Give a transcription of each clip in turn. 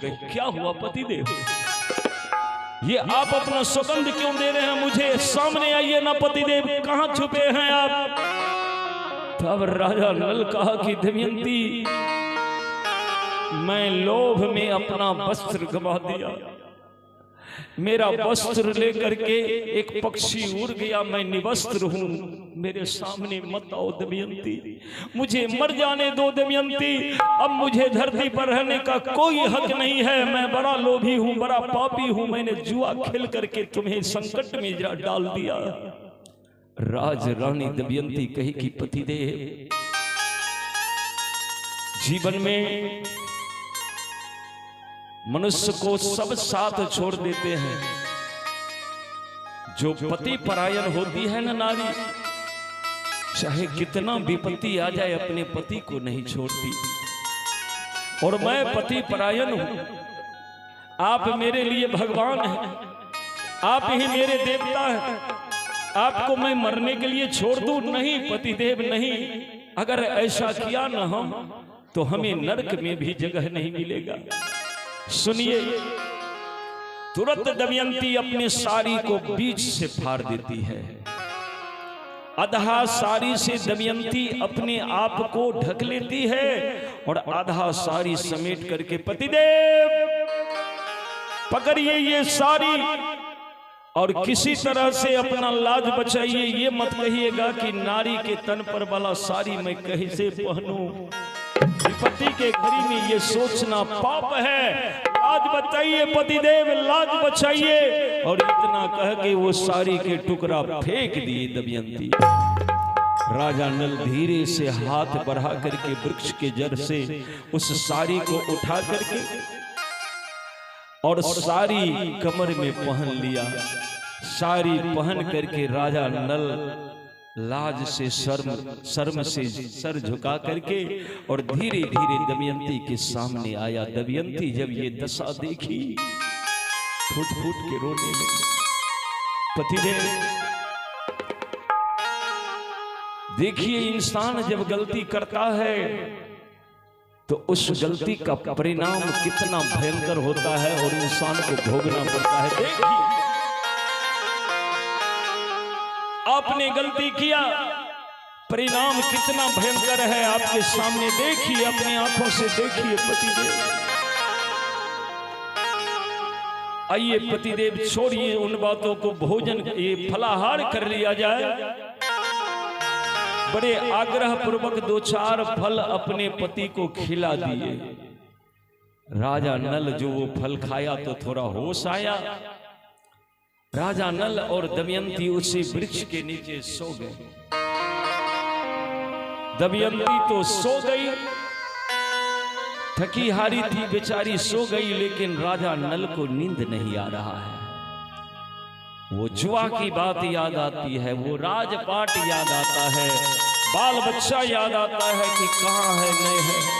गए। क्या हुआ पतिदेव, ये आप अपना सुगंध क्यों दे रहे हैं मुझे? सामने आइए ना पतिदेव, कहां छुपे हैं आप? तब राजा नल कहा कि दमयंती, मैं लोभ में अपना वस्त्र गवा दिया, मेरा वस्त्र लेकर के एक पक्षी उड़ गया, मैं निवस्त्र हूं, मेरे सामने मत आओ दमयंती, मुझे मर जाने दो दमयंती, अब मुझे धरती पर रहने का कोई हक नहीं है, मैं बड़ा लोभी हूं, बड़ा पापी हूं, मैंने जुआ खेल करके तुम्हें संकट में डाल दिया। राज रानी दमयंती कही कि पतिदेव, जीवन में मनुष्य को सब साथ छोड़ देते हैं, जो पति परायण होती है ना नारी, चाहे कितना विपत्ति आ जाए अपने पति को नहीं छोड़ती। और मैं पति परायण हूं, आप मेरे लिए भगवान हैं, आप ही मेरे देवता हैं, आपको मैं मरने के लिए छोड़ दूं? नहीं पतिदेव नहीं, अगर ऐसा किया ना हम तो हमें नरक में भी जगह नहीं मिलेगा। सुनिए, तुरंत दमयंती अपने साड़ी को बीच से फाड़ देती है। आधा साड़ी से दमयंती अपने आप को ढक लेती है और आधा साड़ी समेट करके, पतिदेव पकड़िए ये साड़ी और किसी तरह से अपना लाज बचाइए, ये मत कहिएगा कि नारी के तन पर वाला साड़ी मैं कैसे पहनूं, विपत्ति के घड़ी में ये सोचना पाप है, लाज बचाइए पतिदेव, लाज बचाइए। और इतना कह के वो साड़ी के टुकड़ा फेंक दिए दमयंती। राजा नल धीरे से हाथ बढ़ा करके वृक्ष के जड़ से उस साड़ी को उठा करके और साड़ी कमर में पहन लिया। साड़ी पहन करके राजा नल लाज से शर्म से सर झुका करके और धीरे धीरे दमयंती के सामने आया। दमयंती जब ये दशा देखी, फूट फूट के रोने लगी। पतिदेव देखिए, इंसान जब गलती करता है तो उस गलती का परिणाम कितना भयंकर होता है और इंसान को भोगना पड़ता है। देखिए, आपने गलती किया, परिणाम कितना भयंकर है आपके सामने देखिए, अपनी आंखों से देखिए। पतिदेव आइए पतिदेव, छोड़िए उन बातों को, भोजन ये फलाहार कर लिया जाए। बड़े आग्रह पूर्वक 2-4 फल अपने पति को खिला दिए। राजा नल जो वो फल खाया तो थोड़ा होश आया। राजा नल और दमयंती उसी वृक्ष के नीचे सो गए। दमयंती तो सो गई, थकी हारी थी बेचारी, सो गई, लेकिन राजा नल को नींद नहीं आ रहा है। वो जुआ की बात याद आती है, वो राजपाट याद आता है, बाल बच्चा याद आता है कि कहां है नहीं है।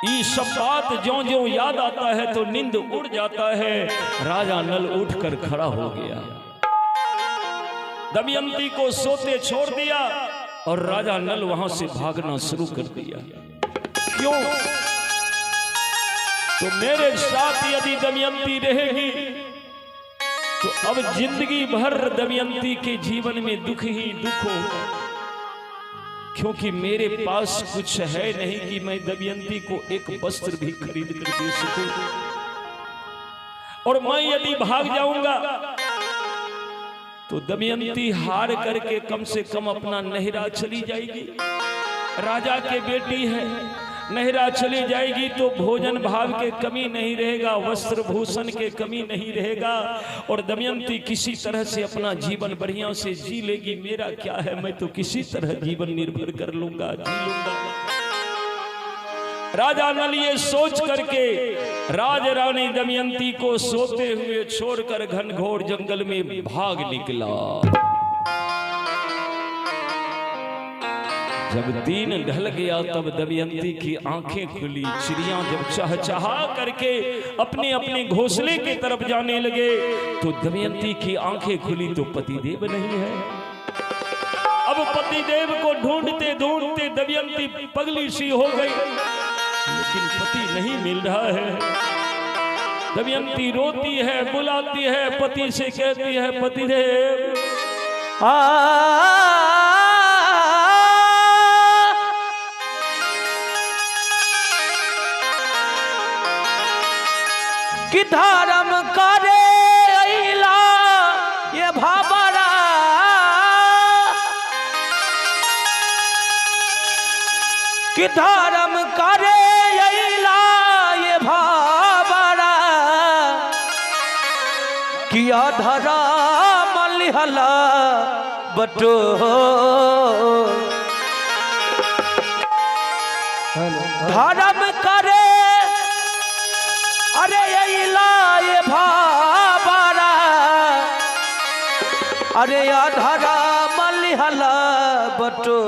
ये सब बात जो जो याद आता है तो नींद उड़ जाता है। राजा नल उठकर खड़ा हो गया, दमयंती को सोते छोड़ दिया और राजा नल वहां से भागना शुरू कर दिया। क्यों? तो मेरे साथ यदि दमयंती रहेगी तो अब जिंदगी भर दमयंती के जीवन में दुख ही दुख हो, क्योंकि मेरे पास कुछ है नहीं कि मैं दमयंती को एक वस्त्र भी खरीद कर दे सकूं। और मैं यदि भाग जाऊंगा तो दमयंती हार करके कम से कम अपना नहिरा चली जाएगी। राजा के बेटी है, नहिरा चली जाएगी तो भोजन भाव के कमी नहीं रहेगा, वस्त्र भूषण के कमी नहीं रहेगा और दमयंती किसी तरह से अपना जीवन बढ़िया से जी लेगी। मेरा क्या है, मैं तो किसी तरह जीवन निर्भर कर लूंगा, जी लूंगा। राजा नल ये सोच करके राज रानी दमयंती को सोते हुए छोड़कर घनघोर जंगल में भाग निकला। जब दिन ढल गया तब दमयंती की आंखें खुली। चिड़िया जब चहचहा करके अपने अपने घोंसले की तरफ जाने लगे तो दमयंती की आंखें खुली तो पतिदेव नहीं है। अब पतिदेव को ढूंढते ढूंढते दमयंती पगली सी हो गई, लेकिन पति नहीं मिल रहा है। दमयंती रोती है, बुलाती है, पति से कहती है, पति देव कि धर्म करे अइला ये भाबरा, कि धर्म करे अइला ये भाबरा, किया धरा मलिहला बटो धर्म करे अरे अइला ये भाबरा, अरे धरा मलिहला बटो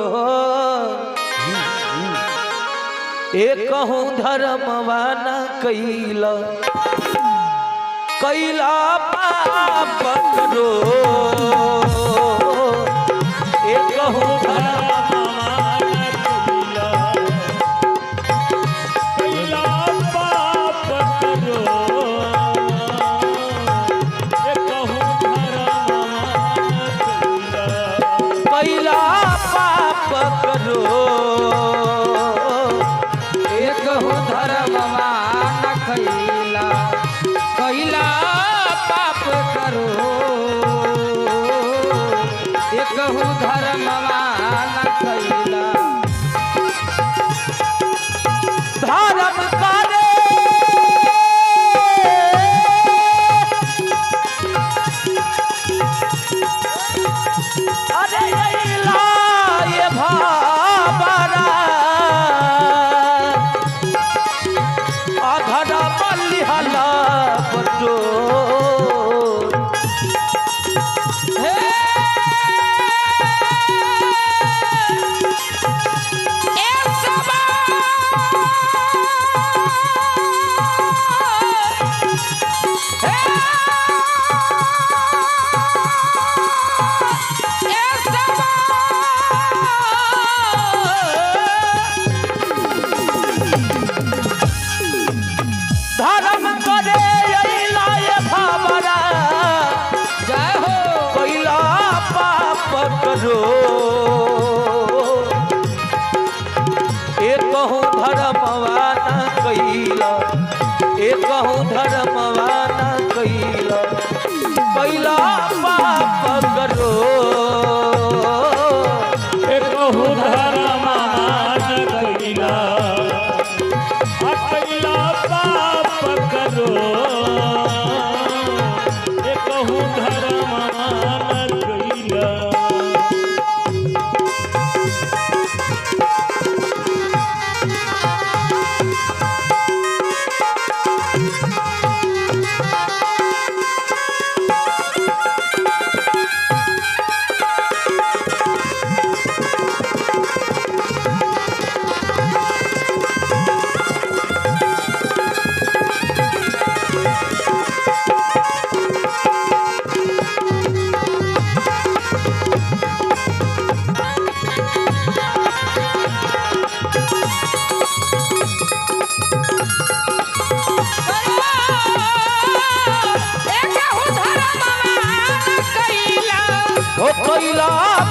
एक कहूँ धर्मवा न कैला कैला पाप करो, एक कहूँ कैला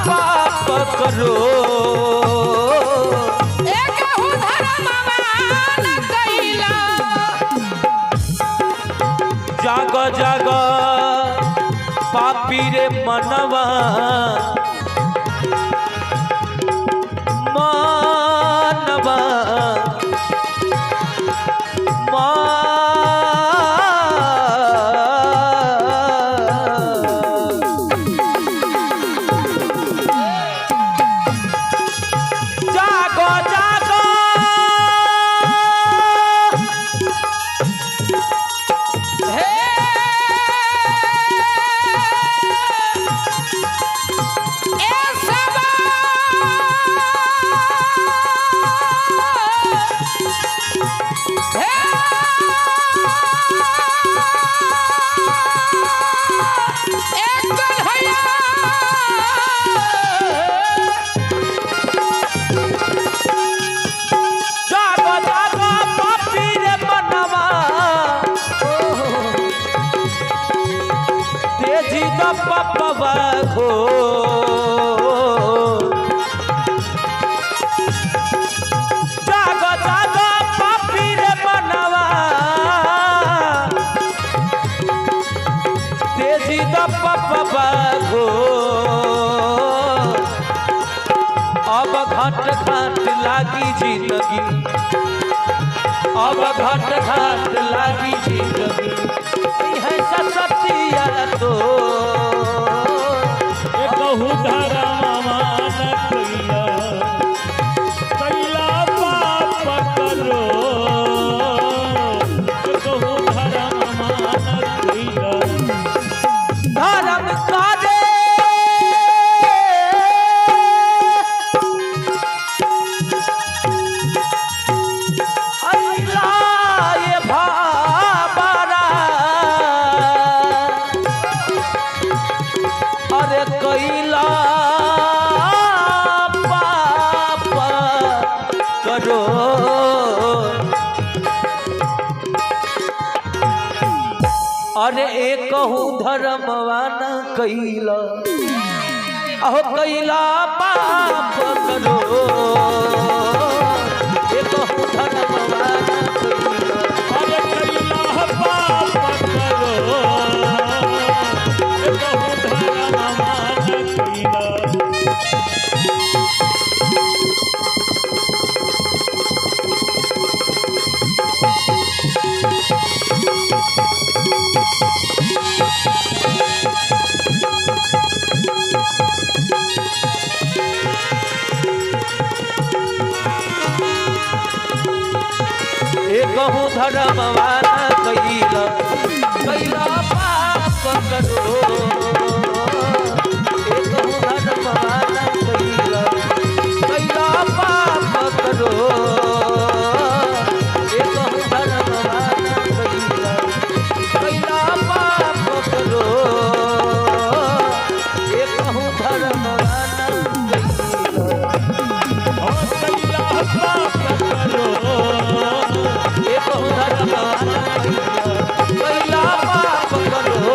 पाप करो, जाग जाग पापी रे मनवा, मानवा पपवा हो जाग जाग पापी रे मनवा तेजी द पपवा हो अब घाट घाट लागी जिंदगी अब घाट घाट लागी जिंदगी है सतिया तो कहू धर्म मान कैला कैला पाप करो कहू धर्म मान कैला धर्म करे कैला पाप करो अरे एक धर्मवान कैला अहो कैला पाप करो एक धर्मवान कैला अरे कैला पाप करो कहूँ धर्मवान कैला कैला पाप करो कहूँ धर्मवान कैला कैला पाप करो कहूँ धर्मवान कैला कैला पाप करो कहूँ धर्मवान कैला पाप करो कैला पाप करो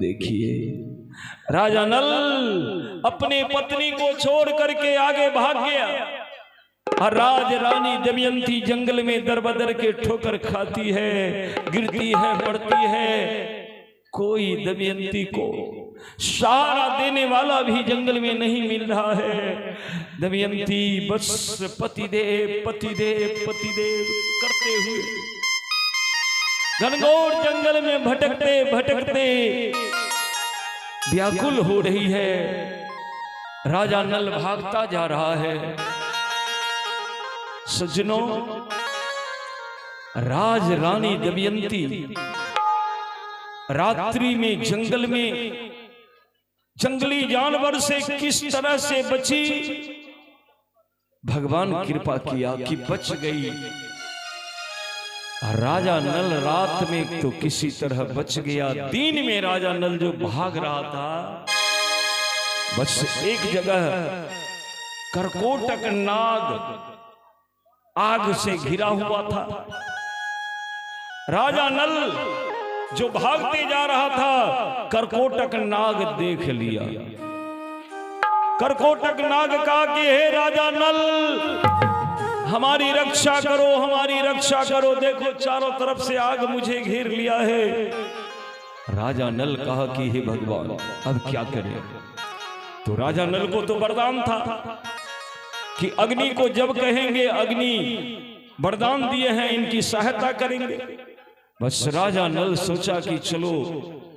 देखिए राजा नल अपने पत्नी को छोड़ करके आगे भाग गया और राज रानी दमयंती जंगल में दरबदर के ठोकर खाती है, गिरती है, पड़ती है। कोई दमयंती को सहारा देने वाला भी जंगल में नहीं मिल रहा है। दमयंती बस पतिदेव पतिदेव पतिदेव करते हुए घनघोर जंगल में भटकते भटकते व्याकुल हो रही है। राजा नल भागता जा रहा है। सज्जनों, राज रानी दमयंती रात्रि में जंगल में जंगली जानवर से किस तरह से बची, भगवान कृपा किया कि बच गई। राजा नल रात में तो किसी तरह बच गया। दिन में राजा नल जो भाग रहा था, बस एक जगह करकोटक नाग आग से घिरा हुआ था। राजा नल जो भागते जा रहा था, करकोटक नाग देख लिया। करकोटक नाग कहा कि हे राजा नल, हमारी रक्षा करो, हमारी रक्षा करो। देखो चारों तरफ से आग मुझे घेर लिया है। राजा नल कहा कि हे भगवान, अब क्या करें। तो राजा नल को तो वरदान था कि अग्नि को जब कहेंगे, अग्नि वरदान दिए हैं, इनकी सहायता करेंगे। बस राजा नल सोचा कि चलो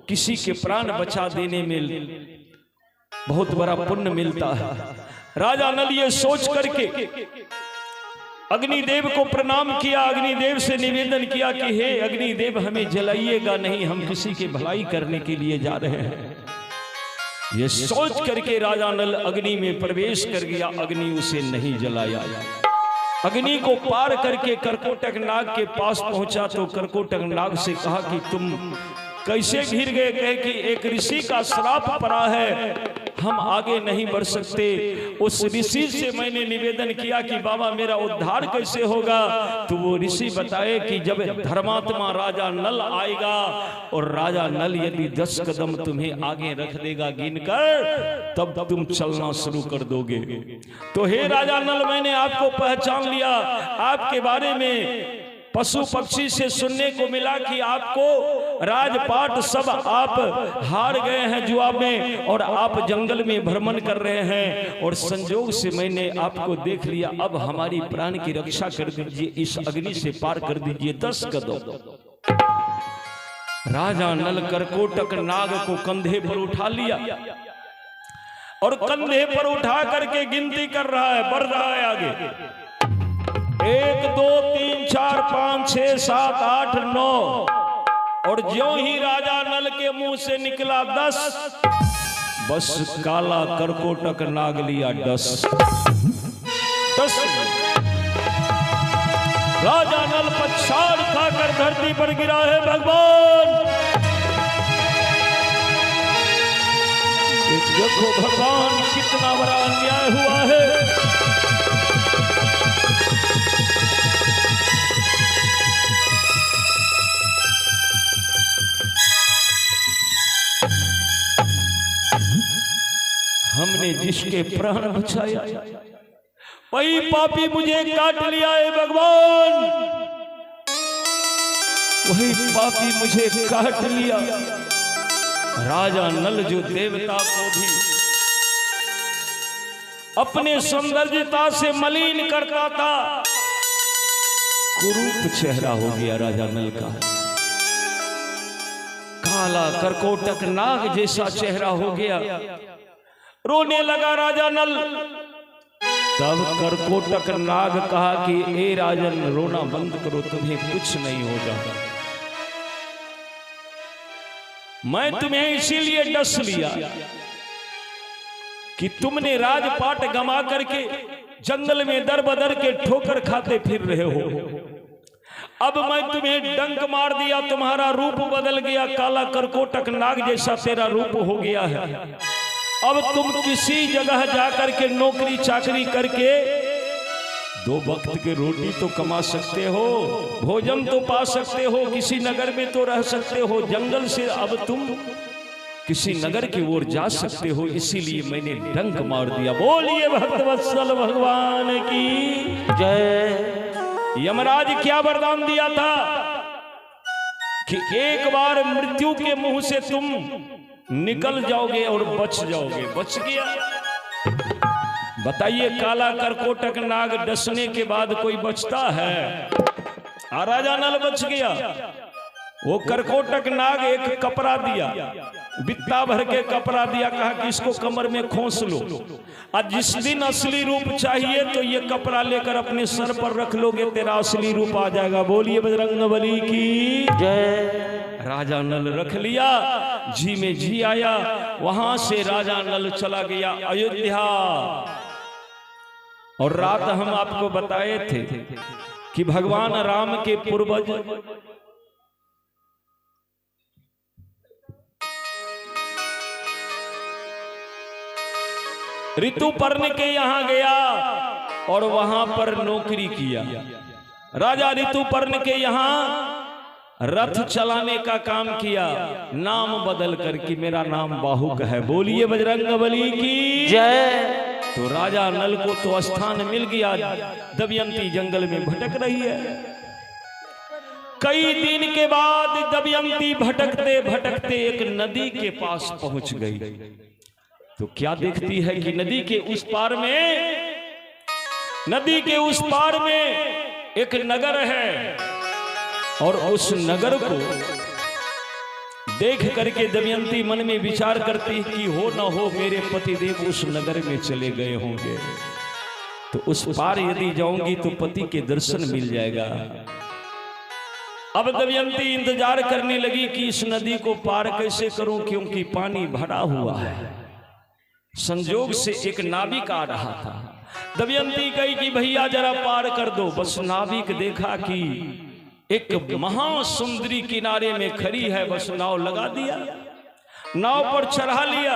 किसी के प्राण बचा देने में बहुत बड़ा पुण्य मिलता है। राजा नल ये सोच करके अग्निदेव को प्रणाम किया। अग्निदेव से निवेदन किया कि हे अग्निदेव, हमें जलाइएगा नहीं, हम किसी की भलाई करने के लिए जा रहे हैं। ये सोच करके राजा नल अग्नि में प्रवेश कर गया। अग्नि उसे नहीं जलाया। अग्नि को पार करके करकोटक नाग के पास पहुंचा तो करकोटक नाग से कहा कि तुम कैसे घिर गए। कहे कि एक ऋषि का श्राप पड़ा है हम आगे नहीं बढ़ सकते। उस ऋषि से मैंने निवेदन किया कि बाबा मेरा उद्धार कैसे होगा, तो वो ऋषि बताए कि जब धर्मात्मा राजा नल आएगा और राजा नल यदि 10 कदम तुम्हें आगे रख देगा गिनकर, तब तुम चलना शुरू कर दोगे। तो हे राजा नल, मैंने आपको पहचान लिया। आपके बारे में पशु पक्षी से सुनने को मिला कि आपको राजपाट सब आप हार गए हैं जुआ में, और आप जंगल में भ्रमण कर रहे हैं, और संजोग से मैंने आपको देख लिया। अब हमारी प्राण की रक्षा कर दीजिए, इस अग्नि से पार कर दीजिए 10 कदम। राजा नल करकोटक नाग को कंधे पर उठा लिया और कंधे पर उठा करके गिनती कर रहा है, बढ़ रहा है आगे। 1 2 3 4 5 6 7 8 9, और ज्यों ही राजा नल के मुंह से निकला 10, बस काला करकोटक नाग लिया 10। राजा नल पछाड़ खाकर धरती पर गिरा है। भगवान देखो भगवान कितना बड़ा अन्याय हुआ है। हमने जिसके प्राण बचाया वही पापी मुझे काट लिया है। भगवान वही पापी मुझे काट लिया। राजा नल जो देवता को भी अपने सौंदर्यता से मलिन करता था, कुरूप चेहरा हो गया राजा नल का। काला करकोटक नाग जैसा चेहरा हो गया। रोने लगा राजा नल। तब करकोटक नाग कहा कि ए राजन, रोना बंद करो, तुम्हें कुछ नहीं होगा। मैं तुम्हें इसीलिए डस लिया कि तुमने राजपाट गमा करके जंगल में दर बदर के ठोकर खाते फिर रहे हो। अब मैं तुम्हें डंक मार दिया, तुम्हारा रूप बदल गया, काला करकोटक नाग जैसा तेरा रूप हो गया है। अब तुम किसी जगह जाकर के नौकरी चाकरी करके 2 वक्त के रोटी तो कमा सकते हो, भोजन तो पा सकते हो, किसी नगर में तो रह सकते हो। जंगल से अब तुम किसी नगर की ओर जा सकते हो, इसीलिए मैंने डंक मार दिया। बोलिए भक्तवत्सल भगवान की जय। यमराज क्या वरदान दिया था कि एक बार मृत्यु के मुंह से तुम निकल जाओगे और बच जाओगे। बच गया। बताइए, काला करकोटक नाग डसने के बाद कोई बचता है? राजा नल बच गया। वो करकोटक नाग एक कपड़ा दिया, बित्ता भर के कपड़ा दिया, कहा कि इसको कमर में खोस लो, और जिस दिन असली रूप चाहिए तो ये कपड़ा लेकर अपने सर पर रख लोगे, तेरा असली रूप आ जाएगा। बोलिए बजरंगबली की जय। राजा नल रख लिया, जी में जी आया। वहां से राजा नल चला गया अयोध्या। और रात हम आपको बताए थे कि भगवान राम के पूर्वज ऋतुपर्ण के यहां गया और वहां पर नौकरी किया। राजा ऋतुपर्ण के यहां रथ चलाने का काम किया, नाम बदल कर कि मेरा नाम बाहुक है। बोलिए बजरंगबली की जय। तो राजा नल को तो स्थान मिल गया, दमयंती जंगल में भटक रही है। कई दिन के बाद दमयंती भटकते भटकते एक नदी के पास पहुंच गई। तो क्या देखती है कि नदी के उस पार में एक नगर है, और उस नगर को देख करके दमयंती मन में विचार करती कि हो न हो मेरे पतिदेव उस नगर में चले गए होंगे, तो उस पार यदि जाऊंगी तो पति के दर्शन मिल जाएगा। अब दमयंती इंतजार करने लगी कि इस नदी को पार कैसे करूं, क्योंकि पानी भरा हुआ है। संजोग से एक नाविक आ रहा था। दमयंती कही कि भैया जरा पार कर दो। बस नाविक देखा कि एक महासुंदरी किनारे में खड़ी है, बस नाव लगा दिया, नाव पर चढ़ा लिया।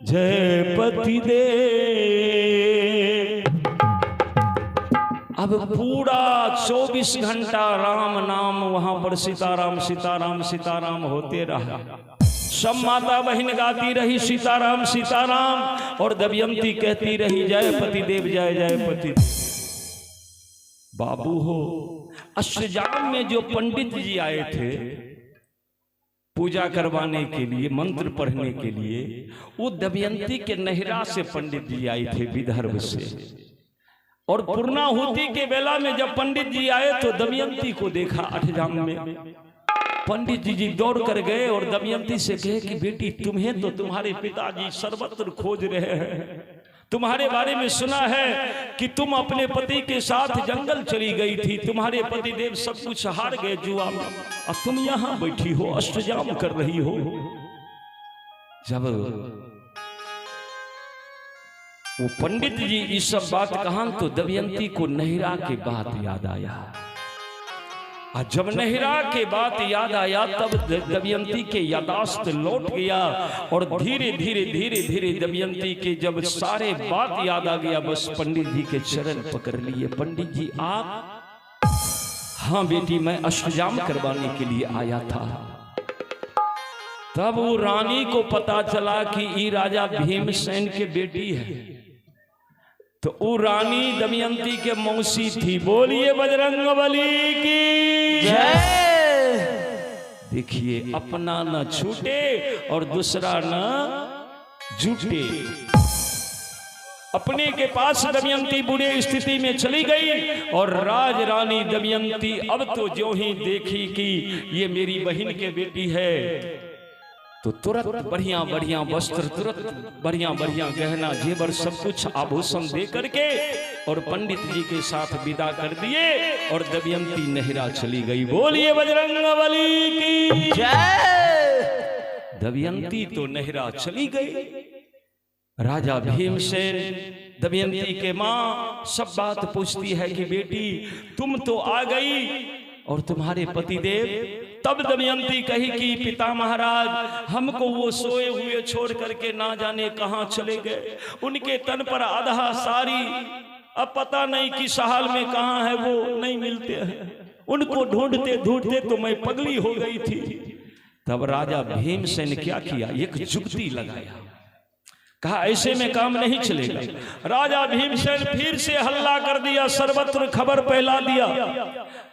जय पति देव। अब पूरा 24 घंटा राम नाम वहां पर सीताराम सीताराम सीताराम होते रहा। सब माता बहन गाती रही सीताराम सीताराम, और दमयंती कहती रही जय पति देव जय जय पति। बाबू हो, अष्टजाम में जो पंडित जी आए थे पूजा करवाने के लिए, मंत्र पढ़ने के लिए, वो दमयंती के नहरा से पंडित जी आए थे, विदर्भ से। और पूर्णाहुति के बेला में जब पंडित जी आए तो दमयंती को देखा अष्टजाम में। पंडित जी दौड़ कर गए और दमयंती से कहे कि बेटी, तुम्हें तो तुम्हारे पिताजी सर्वत्र खोज रहे हैं। तुम्हारे बारे में सुना है कि तुम अपने पति के साथ जंगल चली गई थी, तुम्हारे पति देव सब कुछ हार गए जुआ में, और तुम यहाँ बैठी हो अष्टजाम कर रही हो। जब वो पंडित जी इस सब बात कहा तो दमयंती को नहिरा के बात याद आया। और जब नहिरा के बात याद आया तब दमयंती के यादाश्त लौट गया, और धीरे धीरे धीरे धीरे दमयंती के जब सारे बात याद आ गया, बस पंडित जी के चरण पकड़ लिए। पंडित जी आप? हाँ बेटी, मैं अष्टजाम करवाने के लिए आया था। तब वो रानी को पता चला कि ये राजा भीमसेन के बेटी है, तो वो रानी दमयंती के मौसी थी। बोलिए बजरंगबली की जय। देखिए, अपना न छूटे और दूसरा न झूठे। अपने के पास दमयंती बुरे स्थिति में चली गई, और राज रानी दमयंती अब तो जो ही देखी कि ये मेरी बहन के बेटी है, तो तुरंत बढ़िया बढ़िया वस्त्र, तुरंत बढ़िया बढ़िया गहना जेवर सब कुछ आभूषण दे करके और पंडित जी के साथ विदा कर दिए, और दमयंती नहिरा चली गई। बोलिए बजरंगबली की जय। दमयंती तो नहिरा चली गई। राजा भीमसेन दमयंती के माँ सब बात पूछती है कि बेटी तुम तो आ गई, और तुम्हारे पति देव? तब दमयंती कही कि पिता महाराज, हमको वो सोए हुए छोड़ करके ना जाने कहां चले गए। उनके तन पर आधा साड़ी, अब पता नहीं कि हाल में कहां है, वो नहीं मिलते हैं। उनको ढूंढते ढूंढते तो मैं पगली हो गई थी। तब राजा भीमसेन क्या किया, एक जुगती लगाया, कहा ऐसे में काम नहीं चलेगा। राजा भीमसेन फिर से हल्ला कर दिया, सर्वत्र खबर फैला दिया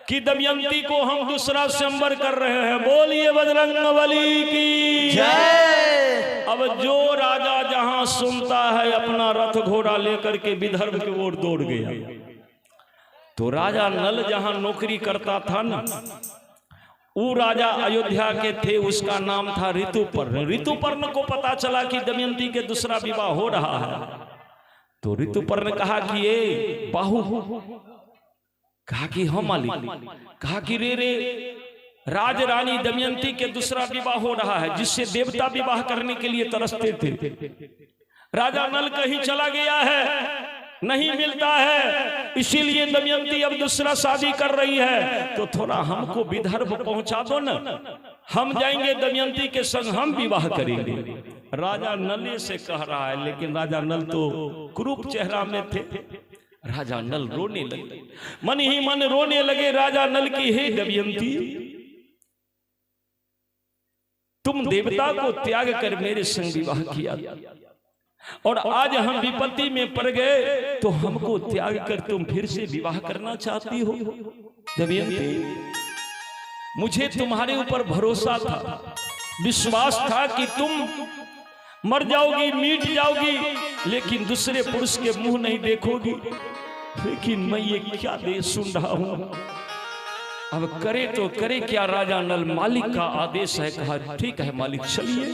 कि दमयंती को हम दूसरा स्वयंवर कर रहे हैं। बोलिए बजरंगबली की जय। अब जो राजा जहां सुनता है अपना रथ घोड़ा लेकर के विदर्भ की ओर दौड़ गया। तो राजा नल जहां नौकरी करता था ना, वो राजा अयोध्या के थे, उसका नाम था ऋतुपर्ण। ऋतुपर्ण को पता चला कि दमयंती के दूसरा विवाह हो रहा है, तो ऋतुपर्ण कहा कि ये बाहु, कहा कि हम मालिक, कहा कि रे राज रानी दमयंती के दूसरा विवाह हो रहा है, जिससे देवता विवाह करने के लिए तरसते थे। राजा नल कहीं चला गया है, नहीं मिलता है, इसीलिए दमयंती अब दूसरा शादी कर रही है, तो थोड़ा हमको विदर्भ पहुंचा दो ना, हम जाएंगे दमयंती के संग, हम विवाह करेंगे। राजा नल से कह रहा है, लेकिन राजा नल तो क्रूप चेहरा में थे। राजा नल रोने लगे, मन ही मन रोने लगे राजा नल की, हे दमयंती, तुम देवता को त्याग कर मेरे संग विवाह किया, और आज हम विपत्ति में पड़ गए, तो हमको त्याग कर तुम फिर से विवाह करना चाहती हो। दमयंती, मुझे तुम्हारे ऊपर भरोसा था, विश्वास था कि तुम मर जाओगी, मिट जाओगी, लेकिन दूसरे पुरुष के मुंह नहीं देखोगी। लेकिन मैं ये क्या दे सुन रहा हूं, अब करे तो करे क्या। राजा नल, मालिक का आदेश है। कहा ठीक है मालिक, चलिए।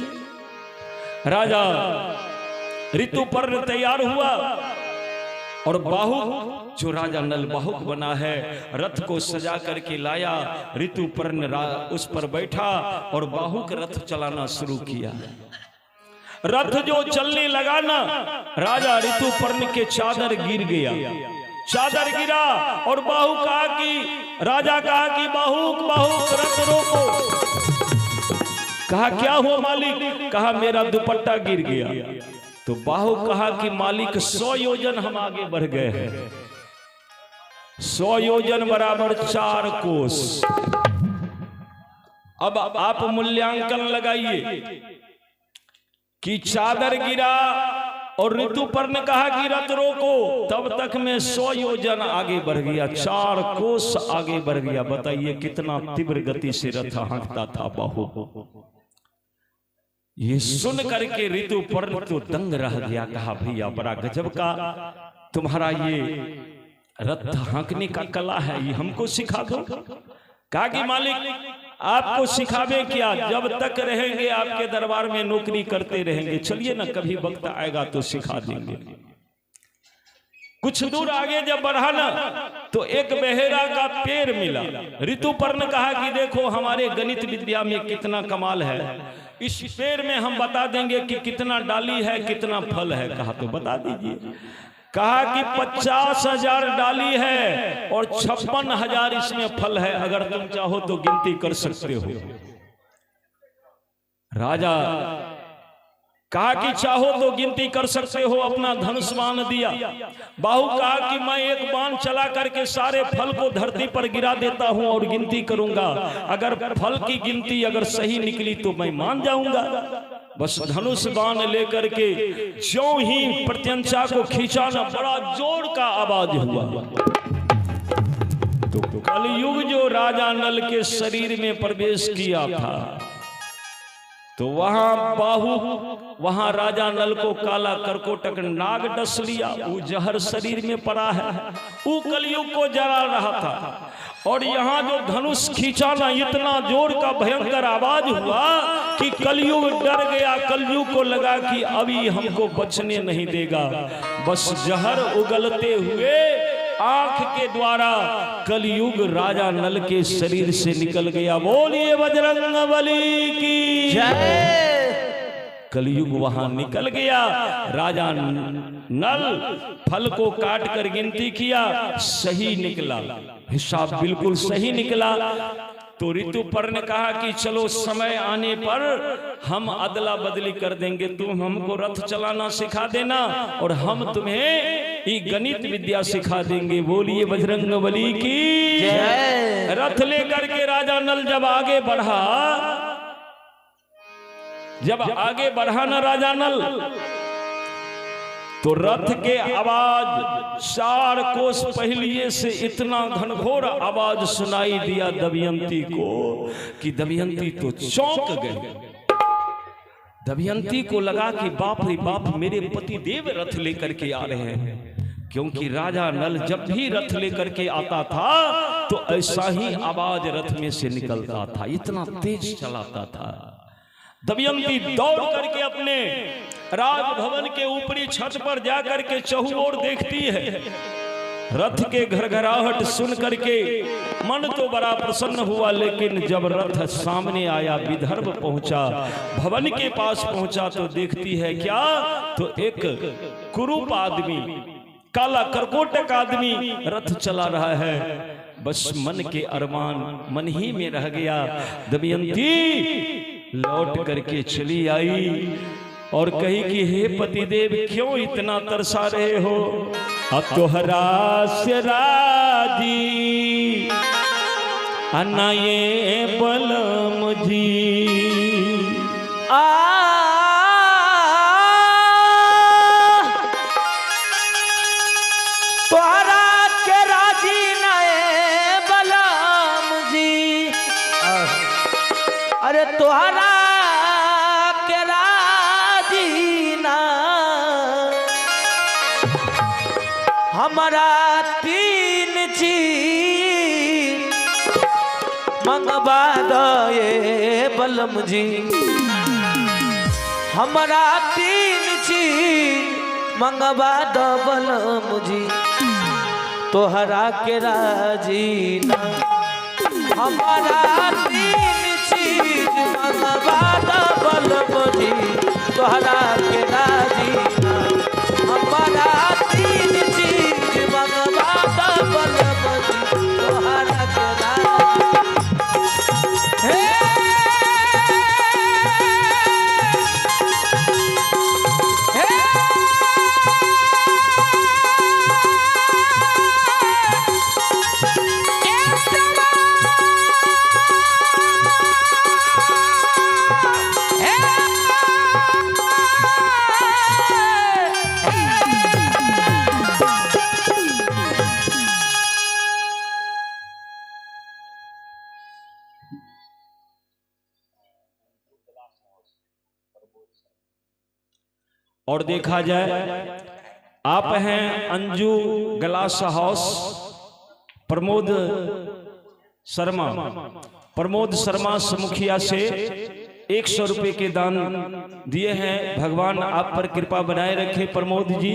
राजा ऋतुपर्ण तैयार हुआ, और बाहुक, जो राजा नल बाहुक बना है, रथ को सजा करके लाया। ऋतुपर्ण उस पर बैठा और बाहुक रथ चलाना शुरू किया। रथ जो चलने लगा ना, राजा ऋतुपर्ण के चादर गिर गया, चादर गिरा, और बाहु कहा कि राजा कहा कि बाहुक बाहुक रथ रोको। कहा क्या हुआ मालिक? कहा मेरा दुपट्टा गिर गया। तो बाहु कहा कि मालिक 100 योजन हम आगे बढ़ गए हैं। 100 योजन बराबर 4 कोस। अब आप मूल्यांकन लगाइए कि चादर गिरा और ऋतुपर्ण ने कहा कि रथ रोको, तब तक मैं 100 योजन आगे बढ़ गया, 4 कोस आगे बढ़ गया। बताइए कितना तीव्र गति से रथ हाँकता था बाहु। ये सुन करके ऋतुपर्ण तो दंग रह गया। कहा भैया बड़ा गजब का तुम्हारा ये रथ हाँकने का कला है, ये हमको सिखा दो। कहा कि मालिक आपको सिखावे क्या, जब तक रहेंगे आपके दरबार में नौकरी करते रहेंगे। चलिए ना कभी वक्त आएगा तो सिखा देंगे। कुछ दूर आगे जब बढ़ा ना तो एक बहेरा का पेड़ मिला। ऋतुपर्ण ने कहा कि देखो हमारे गणित विद्या में कितना कमाल है, इस पेड़ में हम बता देंगे कि कितना डाली है कितना फल है। कहा तो बता दीजिए। कहा कि 50,000 डाली है और 56,000 इसमें फल है, अगर तुम चाहो तो गिनती कर सकते हो। राजा कहा कि चाहो तो गिनती कर सकते हो। अपना धनुष बाण दिया। बाहु कहा कि मैं एक बाण चला करके सारे फल को धरती पर गिरा देता हूं और गिनती करूंगा, अगर फल की गिनती अगर सही निकली तो मैं मान जाऊंगा। बस धनुष बाण लेकर के ज्यों ही प्रत्यंचा को खींचा ना, बड़ा जोर का आवाज हुआ। तो कलयुग जो राजा नल के शरीर में प्रवेश किया था, तो वहां राजा नल को काला करकोटक नाग डस लिया। वो जहर शरीर में पड़ा है, वो कलयुग को जला रहा था। और यहाँ जो धनुष खींचा ना, इतना जोर का भयंकर आवाज हुआ कि कलयुग डर गया। कलयुग को लगा कि अभी हमको बचने नहीं देगा। बस जहर उगलते हुए आंख के द्वारा कलयुग राजा नल के शरीर से निकल गया। बोलिए बजरंगबली की जय। कलयुग वहां निकल गया। राजा नल फल को काट कर गिनती किया, सही निकला, हिसाब बिल्कुल सही निकला। तो ऋतुपर्ण ने कहा कि चलो समय आने पर हम अदला बदली कर देंगे, तुम हमको रथ चलाना सिखा देना और हम तुम्हें ये गणित विद्या सिखा देंगे। बोलिए बजरंगबली की जय। रथ लेकर के राजा नल जब आगे बढ़ा ना राजा नल, तो रथ के आवाज 4 कोस पहलिए से इतना घनघोर आवाज सुनाई दिया दमयंती को कि दमयंती तो चौंक गई। दमयंती को लगा कि बाप रे बाप, मेरे पति देव रथ लेकर के आ रहे हैं। क्योंकि राजा नल जब भी रथ लेकर के आता था तो ऐसा ही आवाज रथ में से निकलता था, इतना तेज चलाता था। दमयंती दौड़ करके अपने राजभवन के ऊपरी छत पर जाकर के चहुओर देखती है। रथ के घरघराहट सुन करके मन तो बड़ा प्रसन्न हुआ, लेकिन जब रथ सामने आया, विदर्भ पहुंचा, भवन के पास पहुंचा, तो देखती है क्या, तो एक कुरूप आदमी, काला करकोटक आदमी रथ चला रहा है। बस मन के अरमान मन ही में रह गया। दमयंती लौट करके चली आई और कही कि हे पतिदेव, क्यों इतना तरसा रहे हो? तोहरा से राजी अन्ना ये बलम जी तोहरा के राजी नए बलम जी। अरे तोहरा के राजी ना, हमारा 3 चीज मंगवा दो ये बलम जी। हमारा 3 चीज मंगवा दो बलम जी। तोहरा के राजी ना, हमारा 3 चीज मंगवा दो बलम जी। तोहरा के राजी ना, हमारा 3 चीज मंगवा दो बलम जी। तोहरा के राजी हे और देखा जाए आप हैं अंजू ग्लास हाउस प्रमोद शर्मा मुखिया से 100 रुपए के दान दिए हैं। भगवान आप पर कृपा बनाए रखे प्रमोद जी,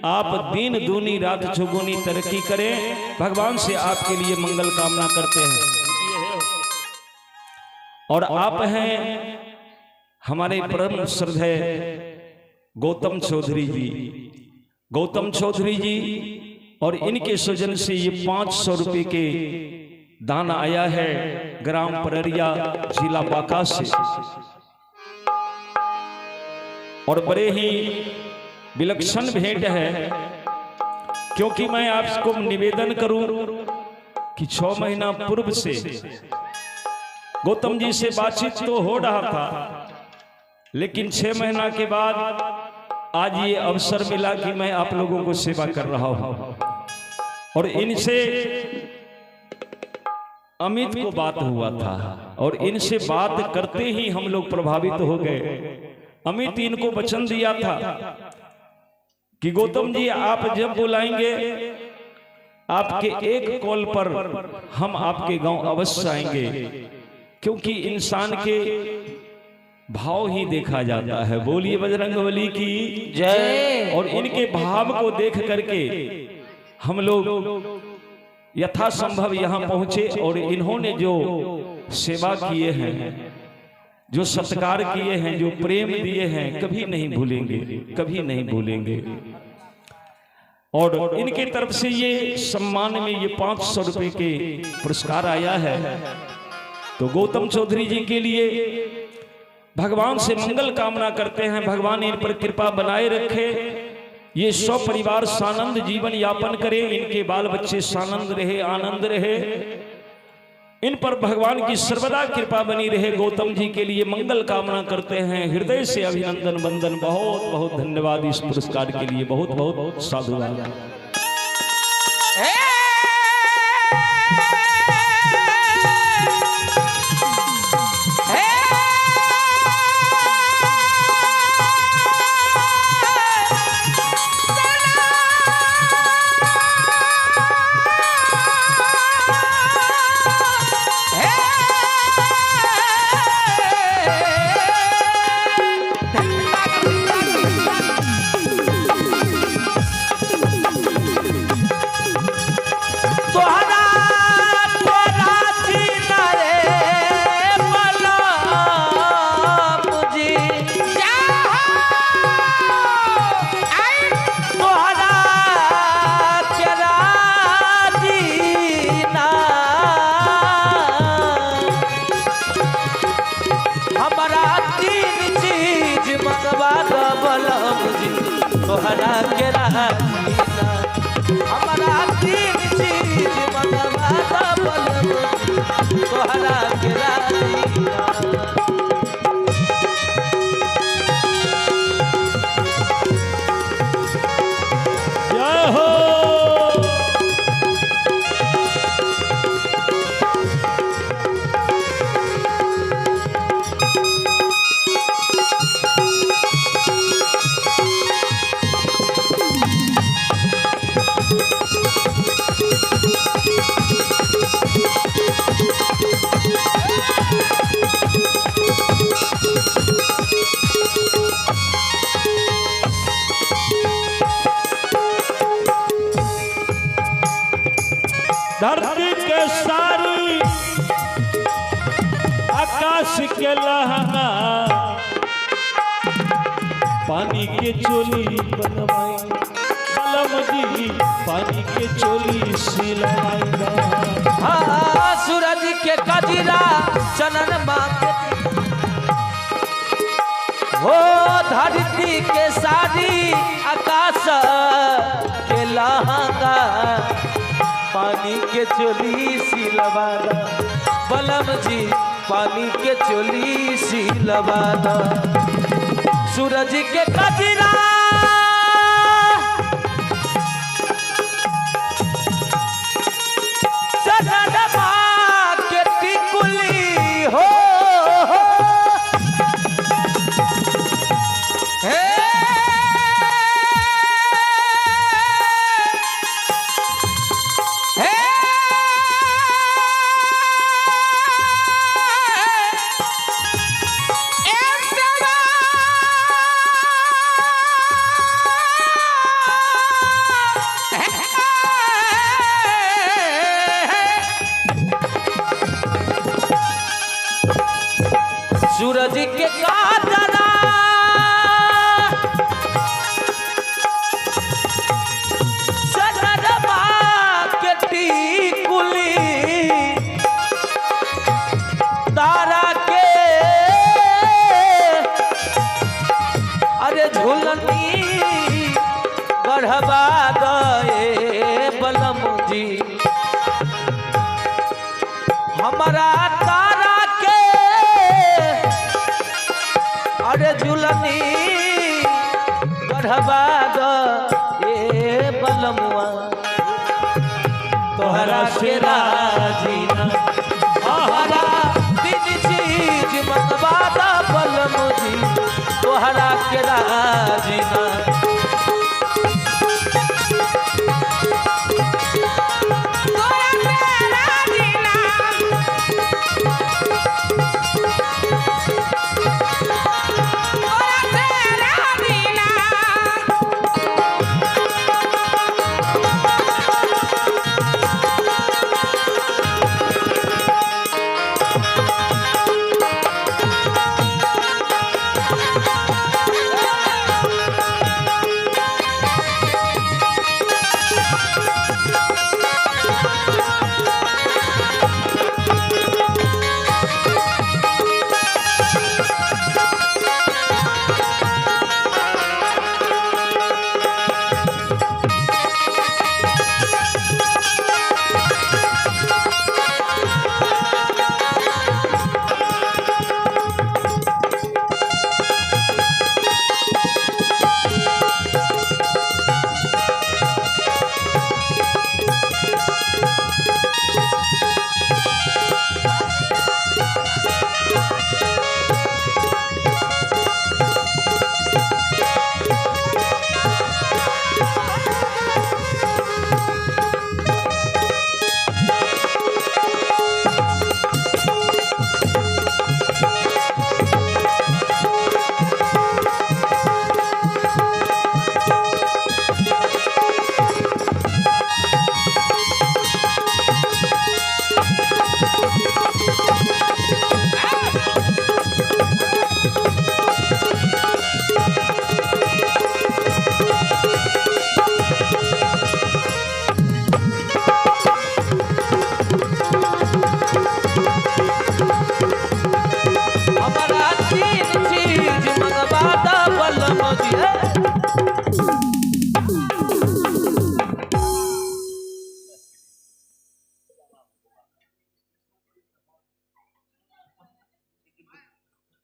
आप दिन दूनी रात चौगुनी तरक्की करें, भगवान से आपके लिए मंगल कामना करते हैं। और आप हैं हमारे परम श्रद्धेय गौतम चौधरी जी और इनके सृजन से ये 500 रुपए के दान आया है ग्राम पररिया जिला बांका से। और बड़े ही विलक्षण भेंट है, क्योंकि मैं आपको निवेदन करूं कि 6 महीना पूर्व से गौतम जी से बातचीत तो हो रहा था, लेकिन 6 महीना के बाद आज ये अवसर मिला कि मैं आप लोगों को सेवा कर रहा हूं। और इनसे अमित को बात हुआ था और इनसे बात करते ही हम लोग प्रभावित हो गए। अमित इनको वचन दिया था कि गौतम जी आप जब बुलाएंगे आपके एक कॉल पर हम आपके गांव अवश्य आएंगे, क्योंकि इंसान के भाव ही देखा जाता है। बोलिए बजरंगबली की जय। और इनके भाव को देख करके हम लोग यथासंभव यहाँ पहुंचे और इन्होंने जो सेवा किए हैं, जो सत्कार किए हैं, जो प्रेम दिए हैं, कभी नहीं भूलेंगे। और इनके तरफ से ये सम्मान में ये 500 रुपए के पुरस्कार आया है। तो गौतम चौधरी जी के लिए भगवान से मंगल कामना करते हैं, भगवान इन पर कृपा बनाए रखे, ये सब परिवार सानंद जीवन यापन करे, इनके बाल बच्चे सानंद रहे, आनंद रहे, इन पर भगवान की सर्वदा कृपा बनी रहे। गौतम जी के लिए मंगल कामना करते हैं, हृदय से अभिनंदन वंदन, बहुत बहुत धन्यवाद इस पुरस्कार के लिए, बहुत बहुत साधुवाद। तोहरा के राजीना हमारा तीन चीज मंगवा दबल तोहरा के राजीना। जय हो धरती के सारी आकाश के लहंगा पानी के चोली बनवाई बलम जी, पानी के चोली सिलवाएगा। हाँ सूरज के कजरा चनन माथे हो, धरती के सारी आकाश के लहंगा पानी के चोली सिलवाना बलम जी, पानी के चोली सिलवाना। सूरज के कजरा चंदनमा के टिकुली हो, हे सूरज के काजरा सनरमा के टीकुली तारा के अरे झुलनी गढ़वा गए बलम जी हमारा तारा के अरे झुलनी गढ़वा गए बलमुआ तोहरा के राजीना हमारा दिन चीज मंगवा दा बलम जी तोहरा के राजीना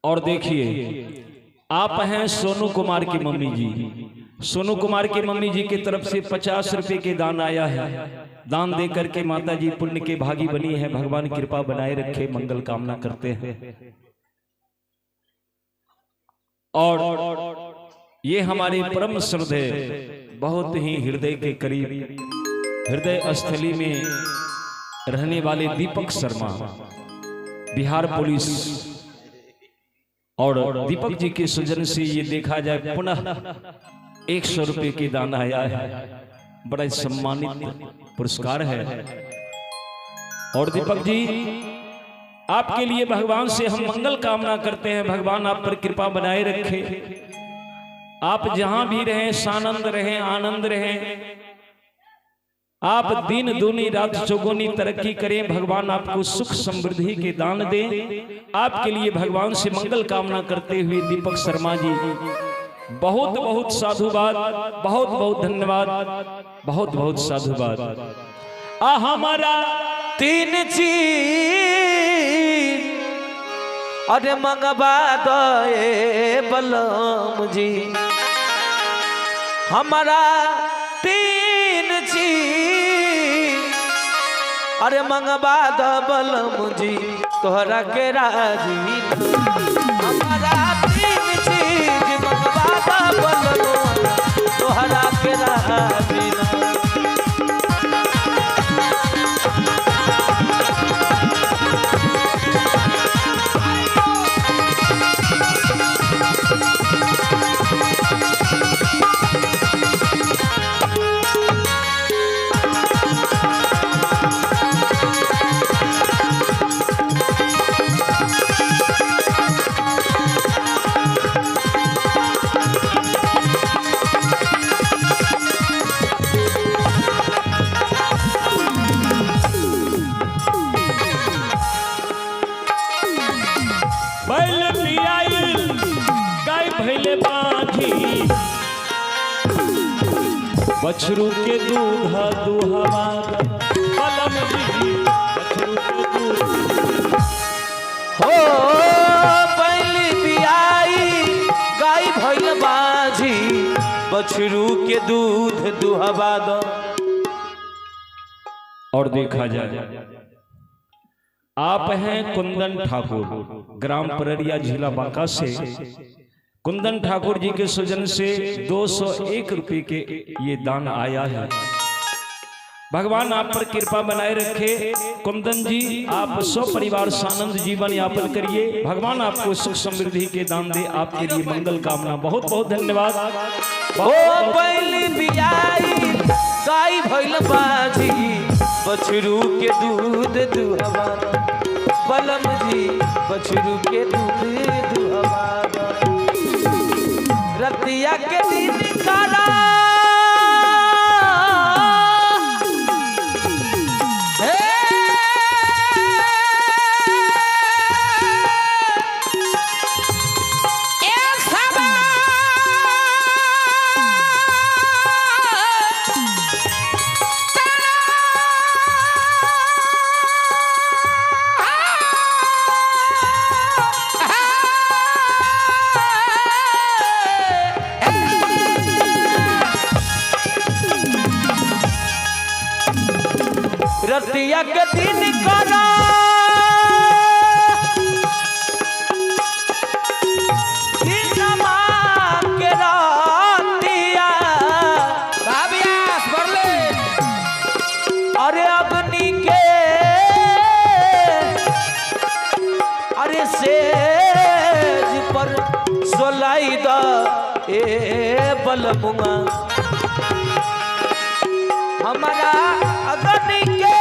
और देखिए आप हैं सोनू कुमार की मम्मी जी। सोनू कुमार की मम्मी जी की तरफ से 50 रुपए के दान आया है। दान दे करके माता जी पुण्य के भागी बनी है। भगवान कृपा बनाए रखे, मंगल कामना करते हैं। और ये हमारे परम श्रद्धेय बहुत ही हृदय के करीब हृदय स्थली में रहने वाले दीपक शर्मा बिहार पुलिस, और दीपक जी के सृजन से ये देखा जाए पुनः 100 रुपए के दान आया है। बड़ा सम्मानित पुरस्कार है। और दीपक जी आपके लिए भगवान से हम मंगल कामना करते हैं। भगवान आप पर कृपा बनाए रखे, आप जहां भी रहें सानंद रहें, आनंद रहें, आप दिन दूनी रात चौगुनी तरक्की करें। भगवान आपको सुख समृद्धि के दान दें। आपके लिए भगवान से मंगल कामना करते हुए दीपक शर्मा जी बहुत बहुत साधुवाद, बहुत बहुत धन्यवाद, बहुत बहुत साधुवाद। हमारा 3 चीज अरे मंगवा दे बलम जी हमारा 3 चीज अरे मंगवा द बलम जी तोहरा के राजी हमारा 3 चीज मंगवा द बलम तोहरा के राजी भैले बाझी बछरू के दूध दुहवा बलम जी बछरू के दूध हो पहली बियाई गाय भइल बाझी बछरू के दूध दुहवा दो। और देखा जाए आप हैं कुंदन ठाकुर, ग्राम पररिया जिला बांका से। कुंदन ठाकुर जी के सुजन से 201 रुपए के ये दान आया है। भगवान आप पर कृपा बनाए रखे। कुंदन जी आप परिवार सानंद जीवन यापन करिए। भगवान आपको सुख समृद्धि के दान दे। आपके लिए मंगल कामना। बहुत बहुत धन्यवाद। पहली बियाई गाय भइल बाझी बछरू के दूध दुहवा बलम जी बछरू के दूध दुहवा रतिया के दिन काला रतिया के दिन करा दिनमा के रातिया अरे अग्नि के अरे सेज पर सोलाई दा ए बलमुआ हमारा अग्नि के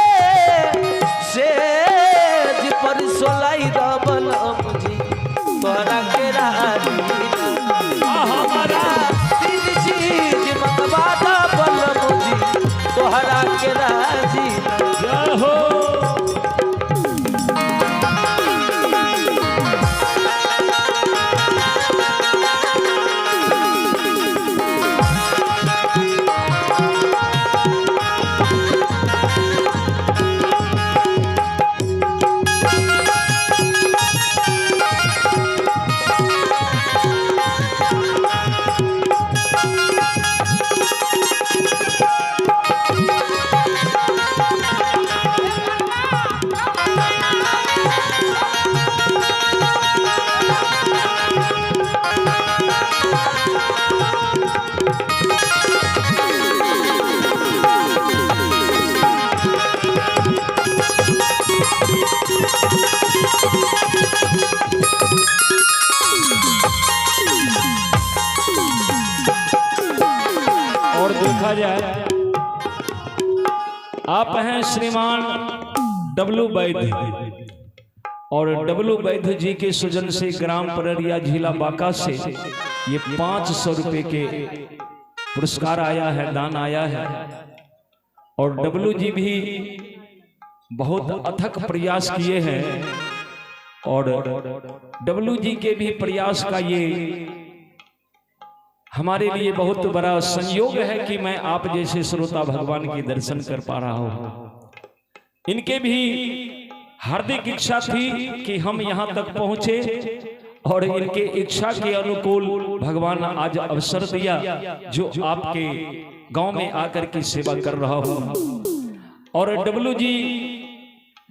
सेज पर सोलाई दा बलम जी तोहरा के राजी हमारा तीन चीज मंगवा दा बलम जी तोहरा के राजी जय हो। और देखा जाए आप हैं श्रीमान डब्लू वैद्य और डब्लू वैद्य जी के सुजन से ग्राम पररिया जिला बांका से ये 500 रुपए के पुरस्कार आया है, दान आया है। और डब्लू जी भी बहुत अथक प्रयास किए हैं और डब्लू जी के भी प्रयास का ये हमारे लिए बहुत बड़ा संयोग है कि मैं आप जैसे श्रोता भगवान के दर्शन कर पा रहा हूं। इनके भी हार्दिक इच्छा थी कि हम यहां तक पहुंचे और इनके इच्छा के अनुकूल भगवान आज अवसर दिया जो आपके गांव में आकर की सेवा कर रहा हूं। और डब्लू जी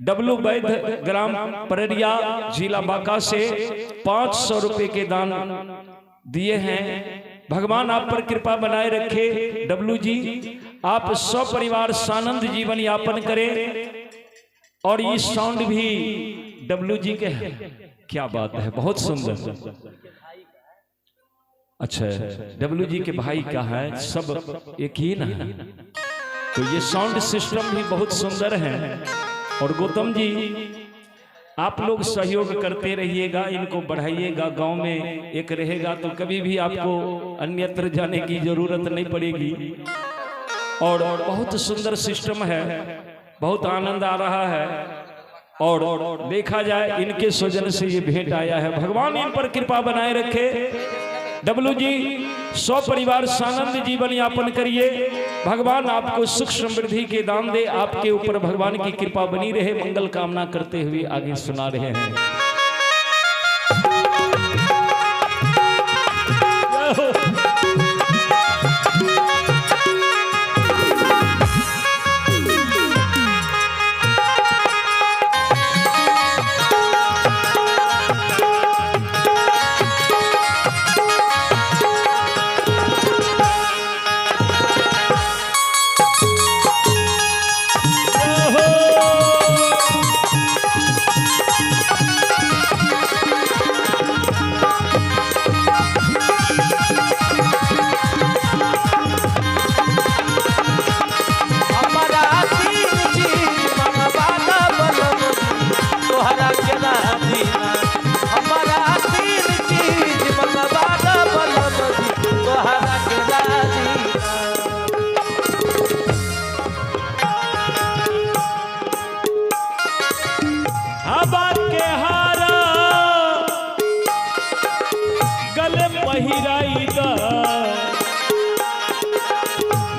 डब्लू वैद्य ग्राम पररिया जिला बांका से 500 रुपए के दान दिए हैं। भगवान आप पर कृपा बनाए रखे। डब्लू जी आप सपरिवार सानंद जीवन यापन करें। और ये साउंड भी डब्लू जी के है। क्या बात है, बहुत सुंदर। अच्छा डब्लू जी के भाई का है, सब एक ही ना है, तो ये साउंड सिस्टम भी बहुत सुंदर है। और गौतम जी आप लोग सहयोग करते रहिएगा, इनको बढ़ाइएगा। गांव में एक रहेगा तो कभी भी आपको अन्यत्र जाने की जरूरत नहीं पड़ेगी। और बहुत सुंदर सिस्टम है, बहुत आनंद आ रहा है। और देखा जाए इनके स्वजन से ये भेंट आया है। भगवान इन पर कृपा बनाए रखे। डब्लू जी 100 परिवार सानंद जीवन यापन करिए। भगवान आपको सुख समृद्धि के दान दे, आपके ऊपर भगवान की कृपा बनी रहे। मंगल कामना करते हुए आगे सुना रहे हैं।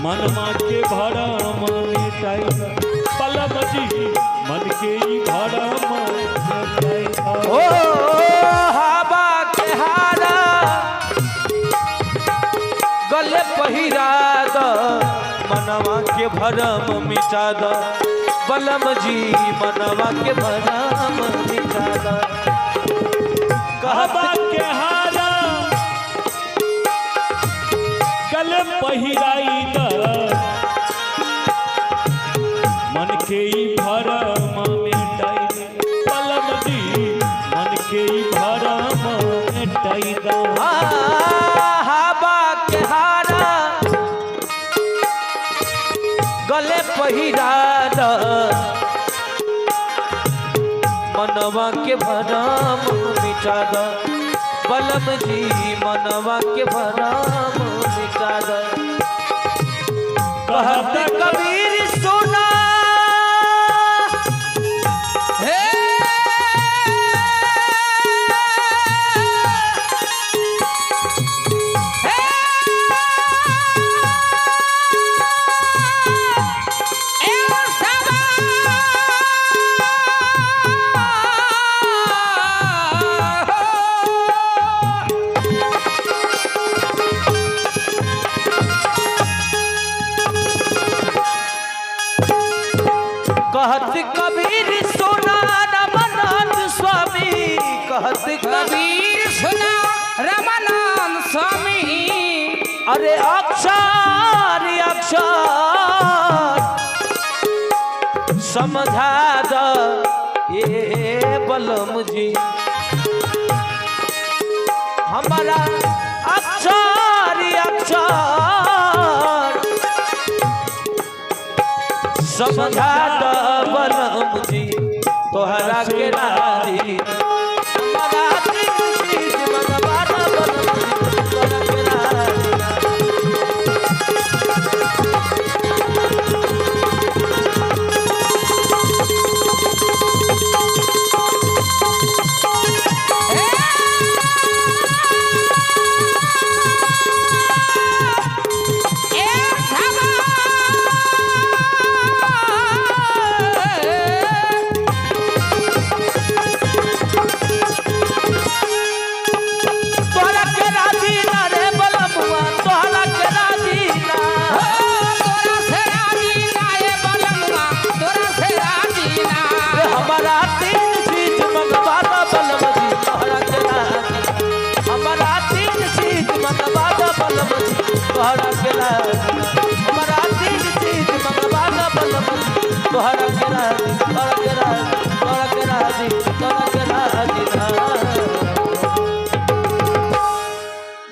मनमा के भरम मिटाई पलम जी मन के ही भरम मिटाई। ओ हवा के हारा गले पहिरा द मनवा के भरम मिटा द बलम जी मनवा के भरम मिटा द। हवा के हारा गले पहिराई द मन के ही भरम मिटाई पलम जी मन के ही भरम मिटाई द। हवा के हारा गले पहिरा द मनवा के भरम मिटा द बलम जी मनवा के भरम मिटा द। कहते कबीर सुना कहत कबीर सुना रमानंद स्वामी कहत कबीर सुना रमानंद स्वामी। अरे अक्षर अक्षर समझा द ये बलम जी हमारा अक्षर अक्षर समझा द बलम जी तोहरा के राजी हमारा चीज मनवा द बलम जी तोहरा के राजी।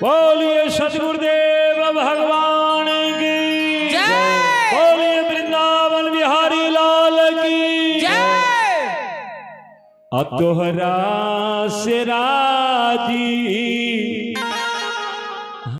बोलिए सतगुरुदेव भगवान की जय। बोलिए वृंदावन बिहारी लाल की जय। तोहरा से राजी